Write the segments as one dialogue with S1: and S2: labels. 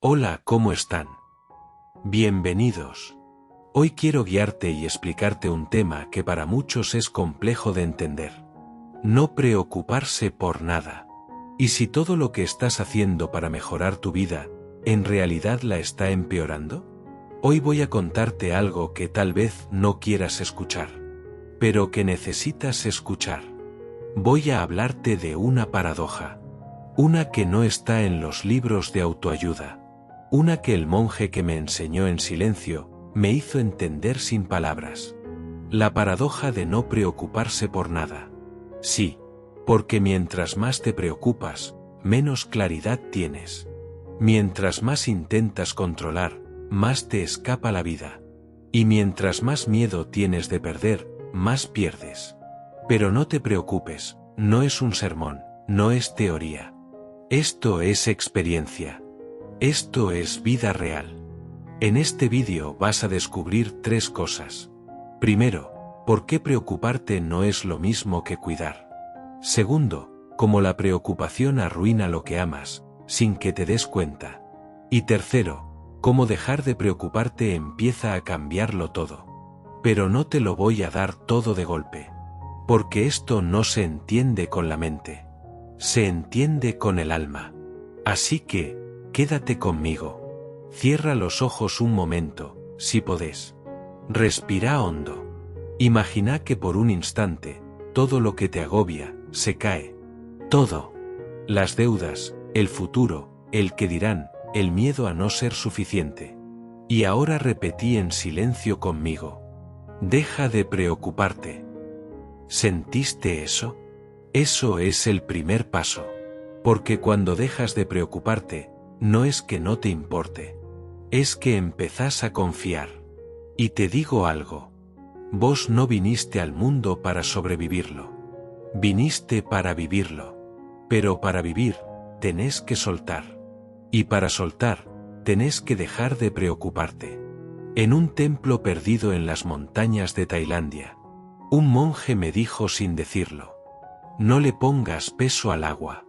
S1: Hola, ¿cómo están? Bienvenidos. Hoy quiero guiarte y explicarte un tema que para muchos es complejo de entender. No preocuparse por nada. ¿Y si todo lo que estás haciendo para mejorar tu vida, en realidad la está empeorando? Hoy voy a contarte algo que tal vez no quieras escuchar, pero que necesitas escuchar. Voy a hablarte de una paradoja. Una que no está en los libros de autoayuda. Una que el monje que me enseñó en silencio, me hizo entender sin palabras. La paradoja de no preocuparse por nada. Sí, porque mientras más te preocupas, menos claridad tienes. Mientras más intentas controlar, más te escapa la vida. Y mientras más miedo tienes de perder, más pierdes. Pero no te preocupes, no es un sermón, no es teoría. Esto es experiencia. Esto es vida real. En este vídeo vas a descubrir 3 cosas. Primero, ¿por qué preocuparte no es lo mismo que cuidar? Segundo, cómo la preocupación arruina lo que amas, sin que te des cuenta. Y tercero, cómo dejar de preocuparte empieza a cambiarlo todo. Pero no te lo voy a dar todo de golpe. Porque esto no se entiende con la mente. Se entiende con el alma. Así que, quédate conmigo. Cierra los ojos un momento, si podés. Respira hondo. Imagina que por un instante, todo lo que te agobia, se cae. Todo. Las deudas, el futuro, el que dirán, el miedo a no ser suficiente. Y ahora repetí en silencio conmigo. Deja de preocuparte. ¿Sentiste eso? Eso es el primer paso. Porque cuando dejas de preocuparte, no es que no te importe. Es que empezás a confiar. Y te digo algo. Vos no viniste al mundo para sobrevivirlo. Viniste para vivirlo. Pero para vivir, tenés que soltar. Y para soltar, tenés que dejar de preocuparte. En un templo perdido en las montañas de Tailandia, un monje me dijo sin decirlo: no le pongas peso al agua.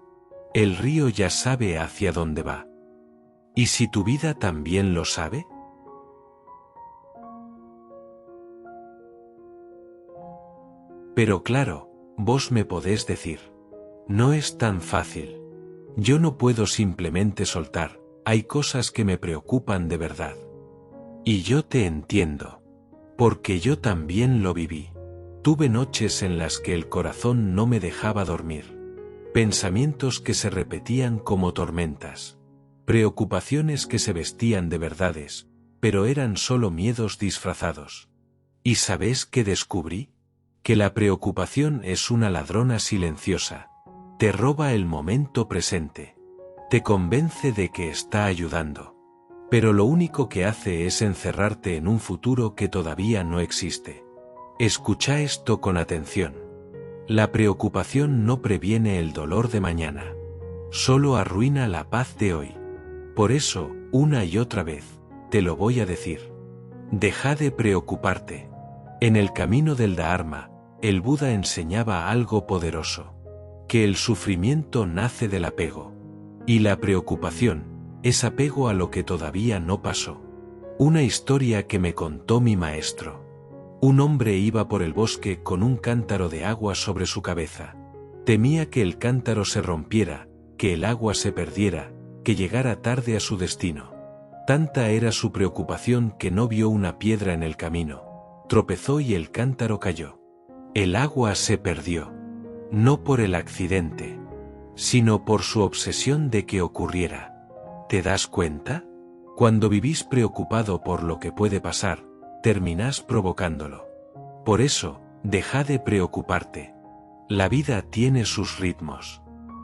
S1: El río ya sabe hacia dónde va. ¿Y si tu vida también lo sabe? Pero claro, vos me podés decir: no es tan fácil. Yo no puedo simplemente soltar, hay cosas que me preocupan de verdad. Y yo te entiendo. Porque yo también lo viví. Tuve noches en las que el corazón no me dejaba dormir. Pensamientos que se repetían como tormentas. Preocupaciones que se vestían de verdades, pero eran solo miedos disfrazados. ¿Y sabes qué descubrí? Que la preocupación es una ladrona silenciosa. Te roba el momento presente. Te convence de que está ayudando. Pero lo único que hace es encerrarte en un futuro que todavía no existe. Escucha esto con atención. La preocupación no previene el dolor de mañana. Solo arruina la paz de hoy. Por eso, una y otra vez, te lo voy a decir. Deja de preocuparte. En el camino del Dharma, el Buda enseñaba algo poderoso. Que el sufrimiento nace del apego. Y la preocupación es apego a lo que todavía no pasó. Una historia que me contó mi maestro. Un hombre iba por el bosque con un cántaro de agua sobre su cabeza. Temía que el cántaro se rompiera, que el agua se perdiera, que llegara tarde a su destino. Tanta era su preocupación que no vio una piedra en el camino. Tropezó y el cántaro cayó. El agua se perdió. No por el accidente, sino por su obsesión de que ocurriera. ¿Te das cuenta? Cuando vivís preocupado por lo que puede pasar, terminás provocándolo. Por eso, deja de preocuparte. La vida tiene sus ritmos.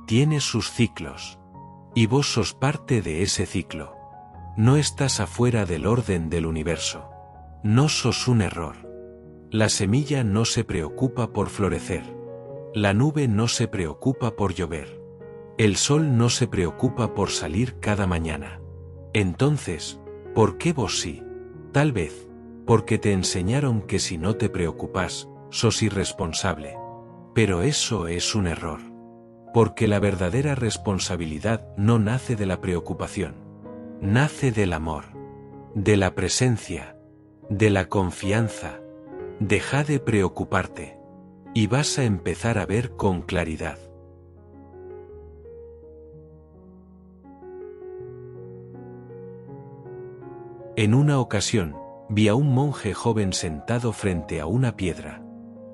S1: Tiene sus ciclos. Y vos sos parte de ese ciclo. No estás afuera del orden del universo. No sos un error. La semilla no se preocupa por florecer. La nube no se preocupa por llover. El sol no se preocupa por salir cada mañana. Entonces, ¿por qué vos sí? Tal vez, porque te enseñaron que si no te preocupas, sos irresponsable. Pero eso es un error. Porque la verdadera responsabilidad no nace de la preocupación. nace del amor, de la presencia, de la confianza. Deja de preocuparte, y vas a empezar a ver con claridad. En una ocasión, vi a un monje joven sentado frente a una piedra.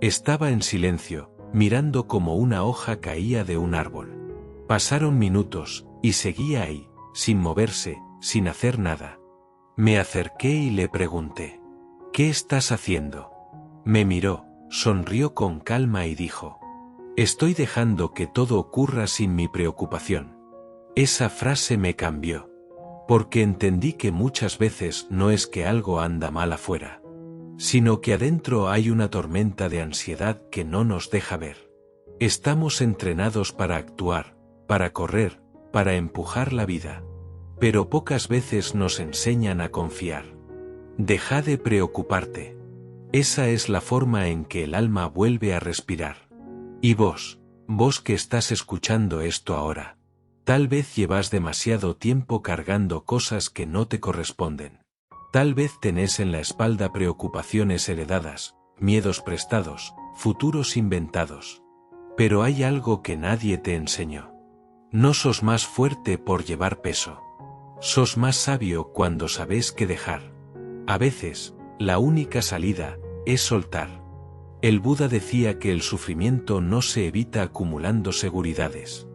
S1: Estaba en silencio, mirando cómo una hoja caía de un árbol. Pasaron minutos, y seguía ahí, sin moverse, sin hacer nada. Me acerqué y le pregunté: ¿qué estás haciendo? Me miró, sonrió con calma y dijo: estoy dejando que todo ocurra sin mi preocupación. Esa frase me cambió. Porque entendí que muchas veces no es que algo anda mal afuera, sino que adentro hay una tormenta de ansiedad que no nos deja ver. Estamos entrenados para actuar, para correr, para empujar la vida. Pero pocas veces nos enseñan a confiar. Deja de preocuparte. Esa es la forma en que el alma vuelve a respirar. Y vos que estás escuchando esto ahora, tal vez llevas demasiado tiempo cargando cosas que no te corresponden. Tal vez tenés en la espalda preocupaciones heredadas, miedos prestados, futuros inventados. Pero hay algo que nadie te enseñó. No sos más fuerte por llevar peso. Sos más sabio cuando sabes qué dejar. A veces, la única salida es soltar. El Buda decía que el sufrimiento no se evita acumulando seguridades,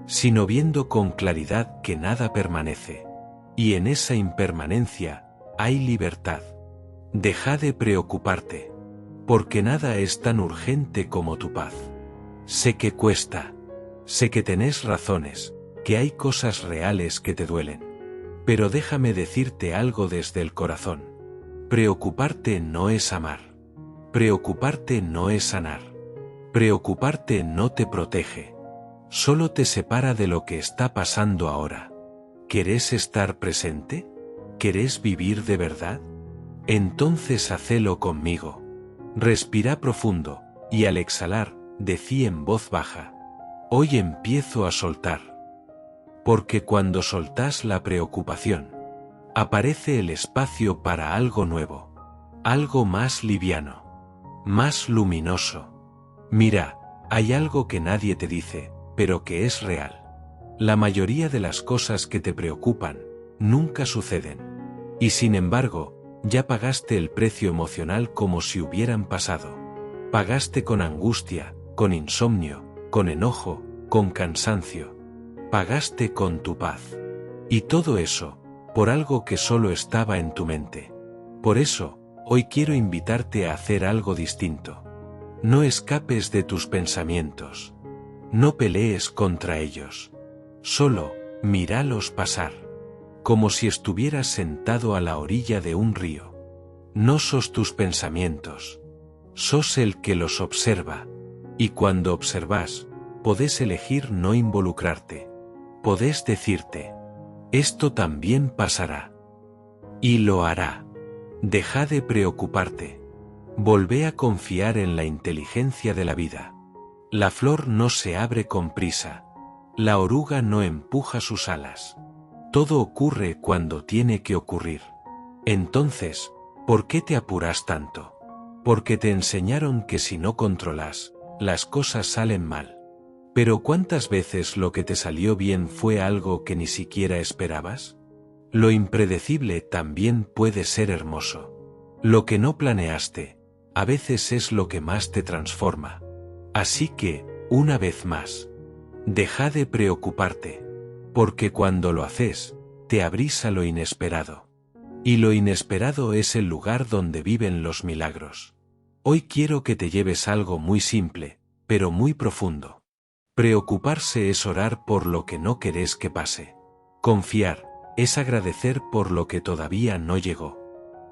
S1: sino viendo con claridad que nada permanece. Y en esa impermanencia hay libertad. Deja de preocuparte, porque nada es tan urgente como tu paz. Sé que cuesta, sé que tenés razones, que hay cosas reales que te duelen. Pero déjame decirte algo desde el corazón. Preocuparte no es amar. Preocuparte no es sanar. Preocuparte no te protege. Solo te separa de lo que está pasando ahora. ¿Querés estar presente? ¿Querés vivir de verdad? Entonces hacelo conmigo. Respira profundo, y al exhalar, decí en voz baja: hoy empiezo a soltar. Porque cuando soltás la preocupación, aparece el espacio para algo nuevo, algo más liviano, más luminoso. Mira, hay algo que nadie te dice, pero que es real. La mayoría de las cosas que te preocupan nunca suceden. Y sin embargo, ya pagaste el precio emocional como si hubieran pasado. Pagaste con angustia, con insomnio, con enojo, con cansancio. Pagaste con tu paz. Y todo eso, por algo que solo estaba en tu mente. Por eso, hoy quiero invitarte a hacer algo distinto. No escapes de tus pensamientos. No pelees contra ellos. Solo, míralos pasar. Como si estuvieras sentado a la orilla de un río. No sos tus pensamientos. Sos el que los observa. Y cuando observas, podés elegir no involucrarte. Podés decirte: esto también pasará. Y lo hará. Deja de preocuparte. Volvé a confiar en la inteligencia de la vida. La flor no se abre con prisa. La oruga no empuja sus alas. Todo ocurre cuando tiene que ocurrir. Entonces, ¿por qué te apuras tanto? Porque te enseñaron que si no controlas, las cosas salen mal. Pero ¿cuántas veces lo que te salió bien fue algo que ni siquiera esperabas? Lo impredecible también puede ser hermoso. Lo que no planeaste, a veces es lo que más te transforma. Así que, una vez más, deja de preocuparte, porque cuando lo haces, te abrís a lo inesperado. Y lo inesperado es el lugar donde viven los milagros. Hoy quiero que te lleves algo muy simple, pero muy profundo. Preocuparse es orar por lo que no querés que pase. Confiar es agradecer por lo que todavía no llegó.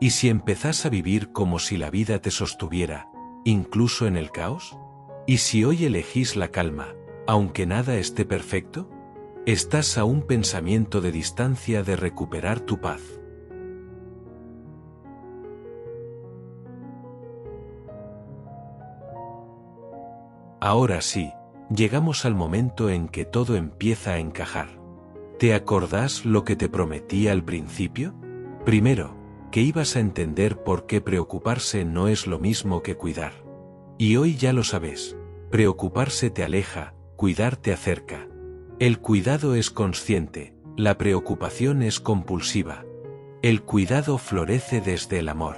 S1: ¿Y si empezás a vivir como si la vida te sostuviera, incluso en el caos? ¿Y si hoy elegís la calma, aunque nada esté perfecto? Estás a un pensamiento de distancia de recuperar tu paz. Ahora sí, llegamos al momento en que todo empieza a encajar. ¿Te acordás lo que te prometí al principio? Primero, que ibas a entender por qué preocuparse no es lo mismo que cuidar. Y hoy ya lo sabes, preocuparse te aleja, cuidar te acerca. El cuidado es consciente, la preocupación es compulsiva. El cuidado florece desde el amor.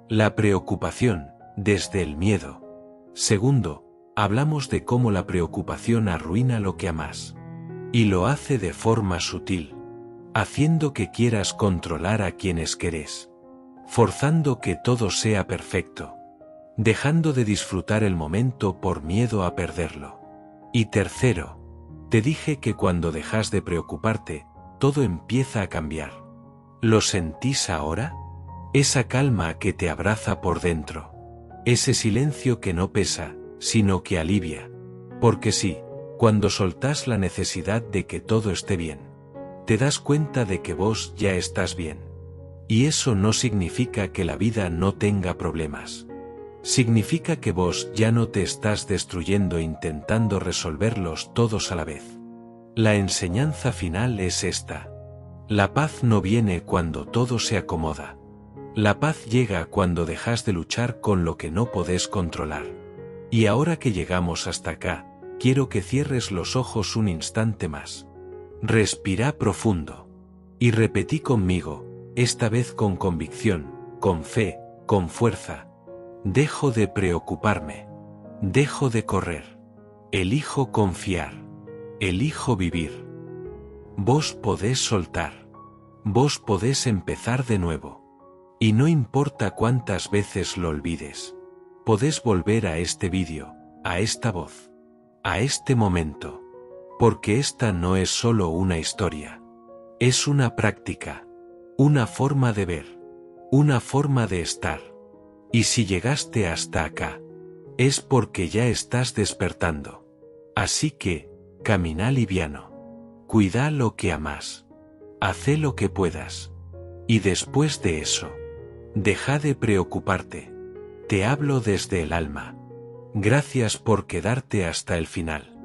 S1: La preocupación, desde el miedo. Segundo, hablamos de cómo la preocupación arruina lo que amas. Y lo hace de forma sutil, haciendo que quieras controlar a quienes querés, forzando que todo sea perfecto, dejando de disfrutar el momento por miedo a perderlo. Y tercero, te dije que cuando dejas de preocuparte, todo empieza a cambiar. ¿Lo sentís ahora? Esa calma que te abraza por dentro. Ese silencio que no pesa, sino que alivia. Porque sí, cuando soltás la necesidad de que todo esté bien, te das cuenta de que vos ya estás bien. Y eso no significa que la vida no tenga problemas. Significa que vos ya no te estás destruyendo intentando resolverlos todos a la vez. La enseñanza final es esta. La paz no viene cuando todo se acomoda. La paz llega cuando dejas de luchar con lo que no podés controlar. Y ahora que llegamos hasta acá, quiero que cierres los ojos un instante más. Respira profundo. Y repetí conmigo, esta vez con convicción, con fe, con fuerza. Dejo de preocuparme. Dejo de correr. Elijo confiar. Elijo vivir. Vos podés soltar. Vos podés empezar de nuevo. Y no importa cuántas veces lo olvides. Podés volver a este vídeo, a esta voz, a este momento. Porque esta no es solo una historia. Es una práctica. Una forma de ver. Una forma de estar. Y si llegaste hasta acá, es porque ya estás despertando. Así que, camina liviano. Cuida lo que amás. Hacé lo que puedas. Y después de eso, deja de preocuparte. Te hablo desde el alma. Gracias por quedarte hasta el final.